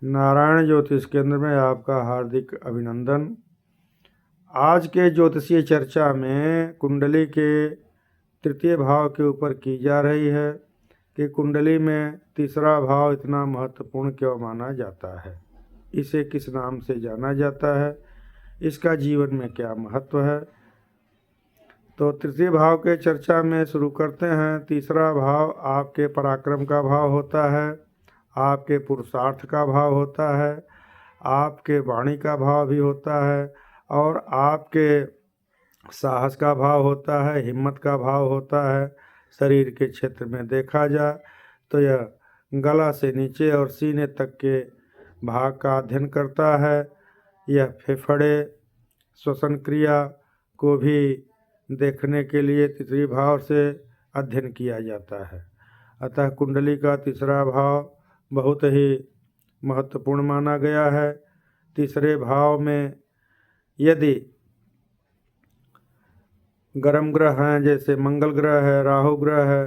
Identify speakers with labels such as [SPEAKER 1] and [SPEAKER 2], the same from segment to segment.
[SPEAKER 1] नारायण ज्योतिष केंद्र में आपका हार्दिक अभिनंदन। आज के ज्योतिषीय चर्चा में कुंडली के तृतीय भाव के ऊपर की जा रही है कि कुंडली में तीसरा भाव इतना महत्वपूर्ण क्यों माना जाता है, इसे किस नाम से जाना जाता है, इसका जीवन में क्या महत्व है। तो तृतीय भाव के चर्चा में शुरू करते हैं। तीसरा भाव आपके पराक्रम का भाव होता है, आपके पुरुषार्थ का भाव होता है, आपके वाणी का भाव भी होता है और आपके साहस का भाव होता है, हिम्मत का भाव होता है। शरीर के क्षेत्र में देखा जाए तो यह गला से नीचे और सीने तक के भाग का अध्ययन करता है। यह फेफड़े श्वसन क्रिया को भी देखने के लिए तीसरी भाव से अध्ययन किया जाता है। अतः कुंडली का तीसरा भाव बहुत ही महत्वपूर्ण माना गया है। तीसरे भाव में यदि गर्म ग्रह हैं, जैसे मंगल ग्रह है, राहु ग्रह है,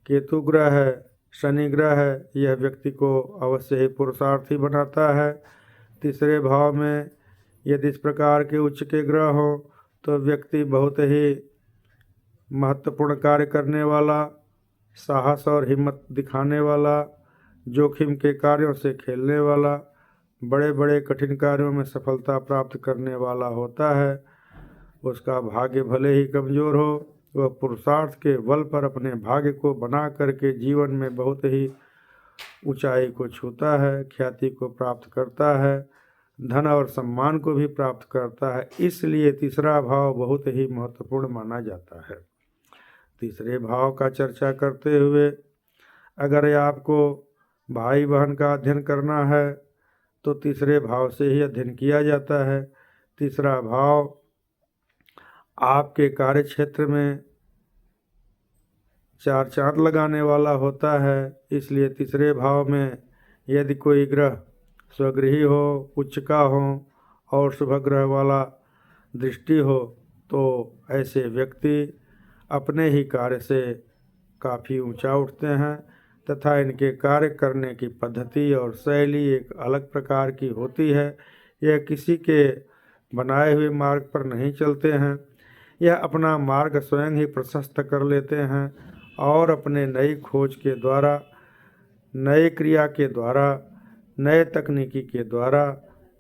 [SPEAKER 1] केतु ग्रह है, शनि ग्रह है, यह व्यक्ति को अवश्य ही पुरुषार्थी बनाता है। तीसरे भाव में यदि इस प्रकार के उच्च के ग्रह हों तो व्यक्ति बहुत ही महत्वपूर्ण कार्य करने वाला, साहस और हिम्मत दिखाने वाला, जोखिम के कार्यों से खेलने वाला, बड़े बड़े कठिन कार्यों में सफलता प्राप्त करने वाला होता है। उसका भाग्य भले ही कमज़ोर हो, वह पुरुषार्थ के बल पर अपने भाग्य को बना करके जीवन में बहुत ही ऊंचाई को छूता है, ख्याति को प्राप्त करता है, धन और सम्मान को भी प्राप्त करता है। इसलिए तीसरा भाव बहुत ही महत्वपूर्ण माना जाता है। तीसरे भाव का चर्चा करते हुए अगर आपको भाई बहन का अध्ययन करना है तो तीसरे भाव से ही अध्ययन किया जाता है। तीसरा भाव आपके कार्य क्षेत्र में चार चांद लगाने वाला होता है। इसलिए तीसरे भाव में यदि कोई ग्रह स्वगृही हो, उच्च का हो और शुभ ग्रह वाला दृष्टि हो तो ऐसे व्यक्ति अपने ही कार्य से काफ़ी ऊंचा उठते हैं तथा इनके कार्य करने की पद्धति और शैली एक अलग प्रकार की होती है। यह किसी के बनाए हुए मार्ग पर नहीं चलते हैं, यह अपना मार्ग स्वयं ही प्रशस्त कर लेते हैं और अपने नई खोज के द्वारा, नए क्रिया के द्वारा, नए तकनीकी के द्वारा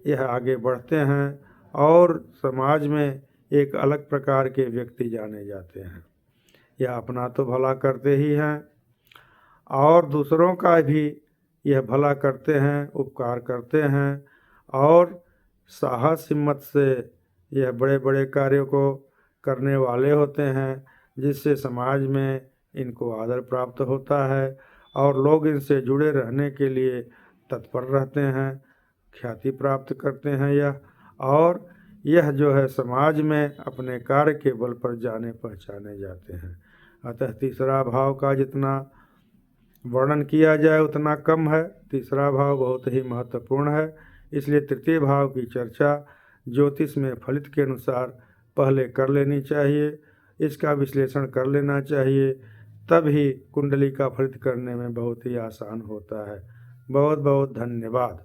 [SPEAKER 1] यह आगे बढ़ते हैं और समाज में एक अलग प्रकार के व्यक्ति जाने जाते हैं। यह अपना तो भला करते ही हैं और दूसरों का भी यह भला करते हैं, उपकार करते हैं और साहस हिम्मत से यह बड़े बड़े कार्यों को करने वाले होते हैं, जिससे समाज में इनको आदर प्राप्त होता है और लोग इनसे जुड़े रहने के लिए तत्पर रहते हैं, ख्याति प्राप्त करते हैं और यह जो है समाज में अपने कार्य के बल पर जाने पहचाने जाते हैं। अतः तीसरा भाव का जितना वर्णन किया जाए उतना कम है। तीसरा भाव बहुत ही महत्वपूर्ण है, इसलिए तृतीय भाव की चर्चा ज्योतिष में फलित के अनुसार पहले कर लेनी चाहिए, इसका विश्लेषण कर लेना चाहिए, तब ही कुंडली का फलित करने में बहुत ही आसान होता है। बहुत बहुत धन्यवाद।